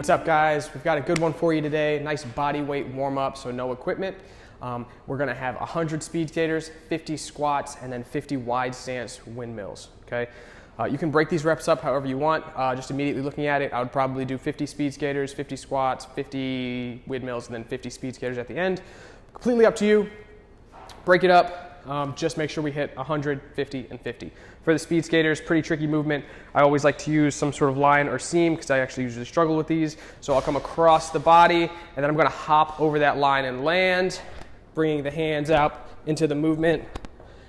What's up, guys? We've got a good one for you today. Nice body weight warm up, so no equipment. We're gonna have 100 speed skaters, 50 squats, and then 50 wide stance windmills, okay? You can break these reps up however you want. Just immediately looking at it, I would probably do 50 speed skaters, 50 squats, 50 windmills, and then 50 speed skaters at the end. Completely up to you. Break it up. Just make sure we hit 100, 50, and 50. For the speed skaters, pretty tricky movement. I always like to use some sort of line or seam because I actually usually struggle with these. So I'll come across the body, and then I'm gonna hop over that line and land, bringing the hands out into the movement.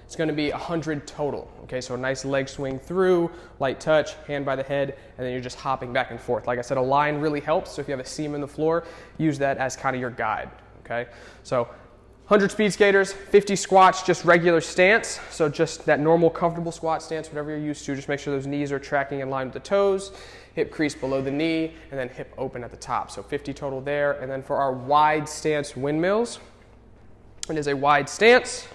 It's gonna be 100 total, okay? So a nice leg swing through, light touch, hand by the head, and then you're just hopping back and forth. Like I said, a line really helps, so if you have a seam in the floor, use that as kind of your guide, okay? So 100 speed skaters, 50 squats, just regular stance. So just that normal comfortable squat stance, whatever you're used to. Just make sure those knees are tracking in line with the toes, hip crease below the knee, and then hip open at the top. So 50 total there. And then for our wide stance windmills, it is a wide stance.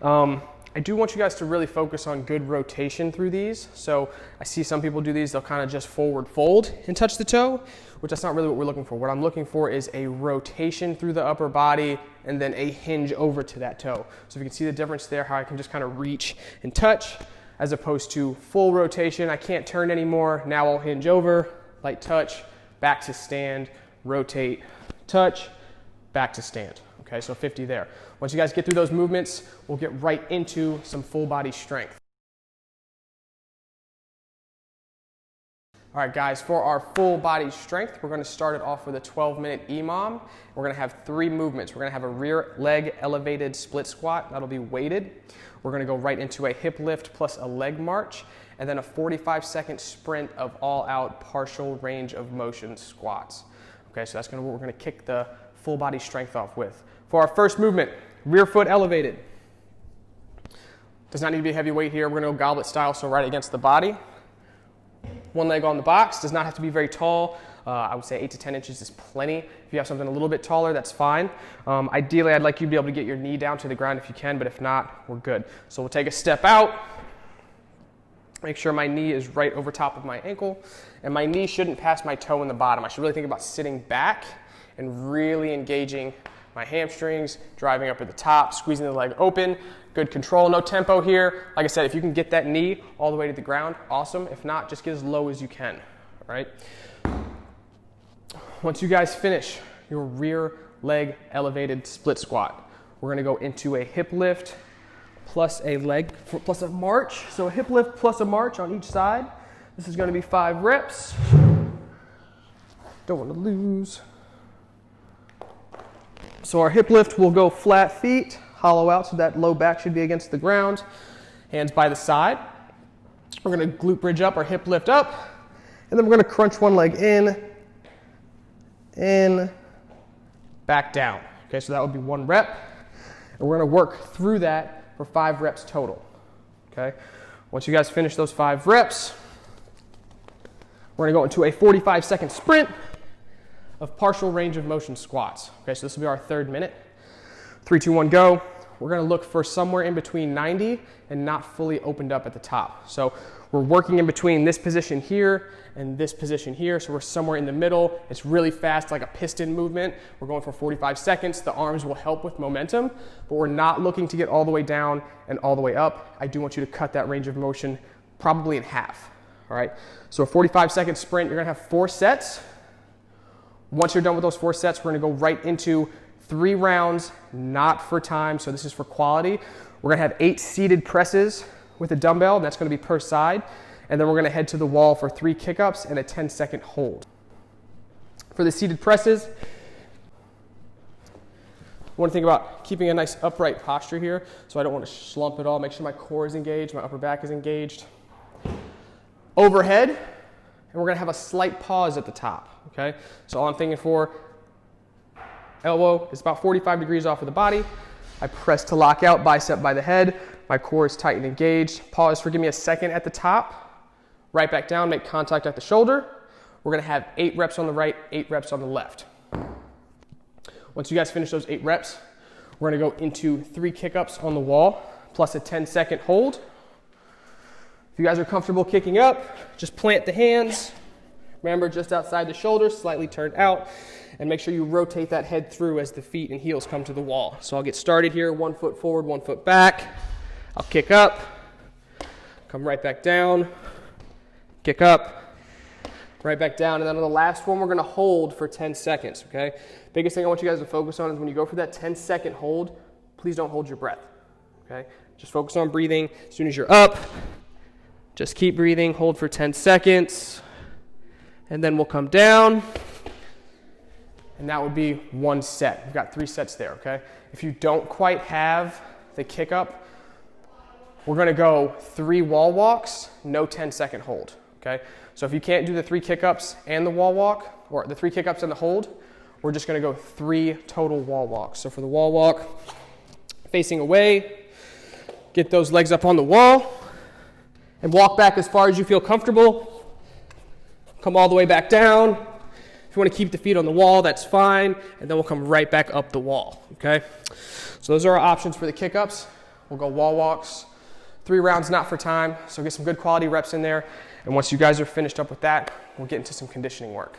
I do want you guys to really focus on good rotation through these. So I see some people do these, they'll kind of just forward fold and touch the toe, which that's not really what we're looking for. What I'm looking for is a rotation through the upper body and then a hinge over to that toe. So if you can see the difference there, how I can just kind of reach and touch as opposed to full rotation. I can't turn anymore. Now I'll hinge over, light touch, back to stand, rotate, touch, back to stand. Okay, so 50 there. Once you guys get through those movements, we'll get right into some full body strength. All right, guys, for our full body strength, we're gonna start it off with a 12-minute EMOM. We're gonna have 3 movements. We're gonna have a rear leg elevated split squat. That'll be weighted. We're gonna go right into a hip lift plus a leg march, and then a 45-second sprint of all-out partial range of motion squats. Okay, so that's what we're gonna kick the full body strength off with. For our first movement, rear foot elevated. Does not need to be a heavy weight here. We're gonna go goblet style, so right against the body. One leg on the box, does not have to be very tall. I would say 8 to 10 inches is plenty. If you have something a little bit taller, that's fine. Ideally, I'd like you to be able to get your knee down to the ground if you can, but if not, we're good. So we'll take a step out. Make sure my knee is right over top of my ankle, and my knee shouldn't pass my toe in the bottom. I should really think about sitting back and really engaging my hamstrings, driving up at the top, squeezing the leg open. Good control, no tempo here. Like I said, if you can get that knee all the way to the ground, awesome. If not, just get as low as you can, all right? Once you guys finish your rear leg elevated split squat, we're gonna go into a hip lift plus a plus a march. So a hip lift plus a march on each side. This is gonna be 5 reps. Don't wanna lose. So our hip lift will go flat feet, hollow out so that low back should be against the ground. Hands by the side. We're gonna glute bridge up or hip lift up. And then we're gonna crunch one leg in, back down. Okay, so that would be 1 rep. And we're gonna work through that for 5 reps total. Okay, once you guys finish those 5 reps, we're gonna go into a 45-second sprint of partial range of motion squats. Okay, so this will be our 3rd minute. 3, 2, 1, go. We're gonna look for somewhere in between 90 and not fully opened up at the top. So we're working in between this position here and this position here, so we're somewhere in the middle. It's really fast, like a piston movement. We're going for 45 seconds. The arms will help with momentum, but we're not looking to get all the way down and all the way up. I do want you to cut that range of motion probably in half, all right? So a 45-second sprint, you're gonna have 4 sets. Once you're done with those 4 sets, we're gonna go right into 3 rounds, not for time, so this is for quality. We're gonna have 8 seated presses with a dumbbell, and that's gonna be per side. And then we're gonna head to the wall for 3 kick-ups and a 10-second hold. For the seated presses, I wanna think about keeping a nice upright posture here, so I don't wanna slump at all. Make sure my core is engaged, my upper back is engaged. Overhead, and we're gonna have a slight pause at the top, okay? So all I'm thinking for, elbow is about 45 degrees off of the body. I press to lock out, bicep by the head. My core is tight and engaged. Pause for give me a second at the top. Right back down, make contact at the shoulder. We're gonna have 8 reps on the right, 8 reps on the left. Once you guys finish those 8 reps, we're gonna go into 3 kick-ups on the wall, plus a 10-second hold. If you guys are comfortable kicking up, just plant the hands. Remember, just outside the shoulders, slightly turned out, and make sure you rotate that head through as the feet and heels come to the wall. So I'll get started here, 1 foot forward, 1 foot back. I'll kick up, come right back down, kick up, right back down, and then on the last one, we're gonna hold for 10 seconds, okay? Biggest thing I want you guys to focus on is when you go for that 10-second hold, please don't hold your breath, okay? Just focus on breathing. As soon as you're up, just keep breathing, hold for 10 seconds, and then we'll come down, and that would be 1 set. We've got 3 sets there, okay? If you don't quite have the kick up, we're gonna go 3 wall walks, no 10-second hold, okay? So if you can't do the 3 kick-ups and the wall walk, or the 3 kick-ups and the hold, we're just gonna go 3 total wall walks. So for the wall walk, facing away, get those legs up on the wall, and walk back as far as you feel comfortable. Come all the way back down. If you wanna keep the feet on the wall, that's fine, and then we'll come right back up the wall, okay? So those are our options for the kick-ups. We'll go wall walks, 3 rounds, not for time, so get some good quality reps in there. And once you guys are finished up with that, we'll get into some conditioning work.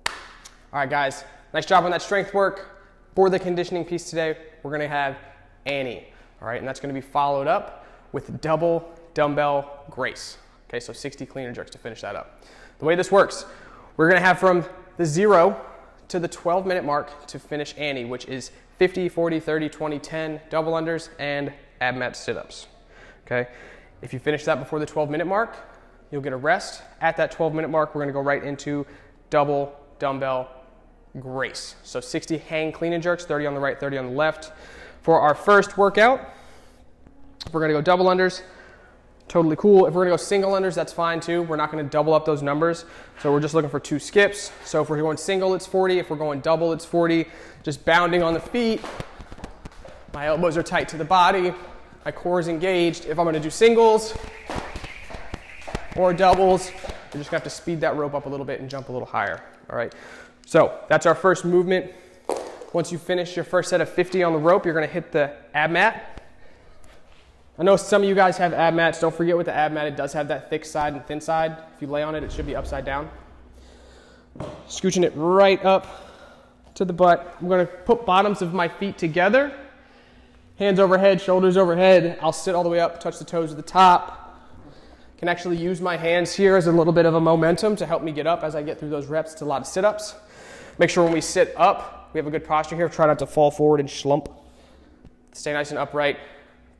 All right, guys, nice job on that strength work. For the conditioning piece today, we're gonna have Annie, all right? And that's gonna be followed up with double dumbbell Grace. Okay, so 60 clean and jerks to finish that up. The way this works, we're gonna have from the 0 to the 12-minute mark to finish Annie, which is 50, 40, 30, 20, 10 double unders and ab mat sit-ups, okay? If you finish that before the 12-minute mark, you'll get a rest. At that 12-minute mark, we're gonna go right into double dumbbell Grace. So 60 hang clean and jerks, 30 on the right, 30 on the left. For our first workout, we're gonna go double unders, totally cool. If we're gonna go single unders, that's fine too. We're not gonna double up those numbers. So we're just looking for 2 skips. So if we're going single, it's 40. If we're going double, it's 40. Just bounding on the feet. My elbows are tight to the body. My core is engaged. If I'm gonna do singles or doubles, you're just gonna have to speed that rope up a little bit and jump a little higher, all right? So that's our first movement. Once you finish your first set of 50 on the rope, you're gonna hit the ab mat. I know some of you guys have ab mats. Don't forget with the ab mat, it does have that thick side and thin side. If you lay on it, it should be upside down. Scooching it right up to the butt. I'm gonna put bottoms of my feet together. Hands overhead, shoulders overhead. I'll sit all the way up, touch the toes at the top. Can actually use my hands here as a little bit of a momentum to help me get up as I get through those reps. It's a lot of sit-ups. Make sure when we sit up, we have a good posture here. Try not to fall forward and slump. Stay nice and upright.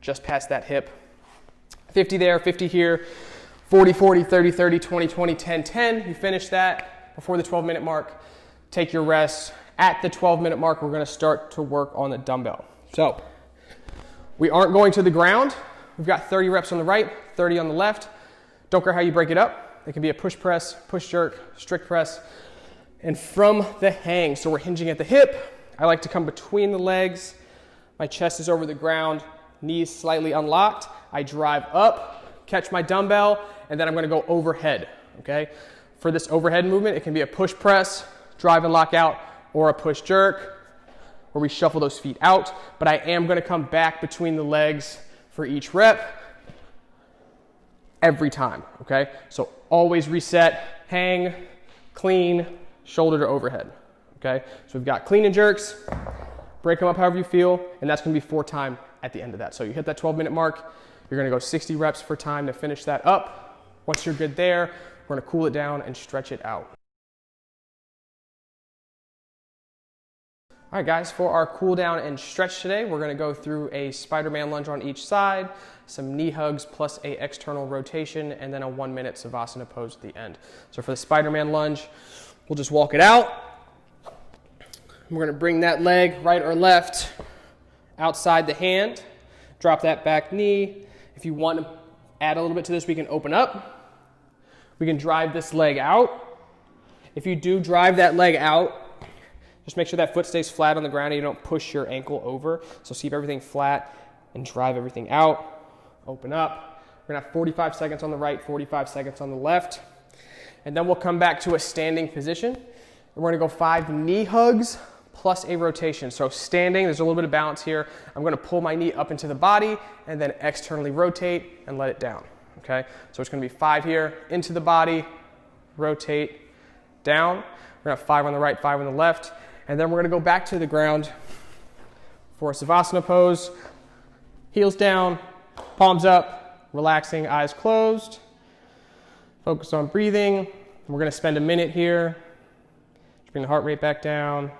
Just past that hip. 50 there, 50 here, 40, 40, 30, 30, 20, 20, 10, 10. You finish that before the 12-minute mark. Take your rest. At the 12-minute mark, we're gonna start to work on the dumbbell. So we aren't going to the ground. We've got 30 reps on the right, 30 on the left. Don't care how you break it up. It can be a push press, push jerk, strict press. And from the hang, so we're hinging at the hip. I like to come between the legs. My chest is over the ground. Knees slightly unlocked. I drive up, catch my dumbbell, and then I'm gonna go overhead, okay? For this overhead movement, it can be a push press, drive and lock out, or a push jerk, where we shuffle those feet out, but I am gonna come back between the legs for each rep every time, okay? So always reset, hang, clean, shoulder to overhead, okay? So we've got clean and jerks, break them up however you feel, and that's gonna be 4 times at the end of that. So you hit that 12-minute mark, you're gonna go 60 reps for time to finish that up. Once you're good there, we're gonna cool it down and stretch it out. All right, guys, for our cool down and stretch today, we're gonna go through a Spider-Man lunge on each side, some knee hugs plus a external rotation, and then a 1-minute Savasana pose at the end. So for the Spider-Man lunge, we'll just walk it out. We're gonna bring that leg, right or left, outside the hand, drop that back knee. If you want to add a little bit to this, we can open up. We can drive this leg out. If you do drive that leg out, just make sure that foot stays flat on the ground and you don't push your ankle over. So keep everything flat and drive everything out. Open up. We're gonna have 45 seconds on the right, 45 seconds on the left. And then we'll come back to a standing position. And we're gonna go 5 knee hugs plus a rotation. So standing, there's a little bit of balance here. I'm gonna pull my knee up into the body and then externally rotate and let it down, okay? So it's gonna be 5 here, into the body, rotate, down. We're gonna have 5 on the right, 5 on the left, and then we're gonna go back to the ground for a Savasana pose. Heels down, palms up, relaxing, eyes closed. Focus on breathing. We're gonna spend a minute here. Just bring the heart rate back down.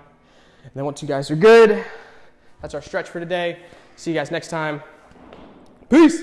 And then once you guys are good, that's our stretch for today. See you guys next time. Peace.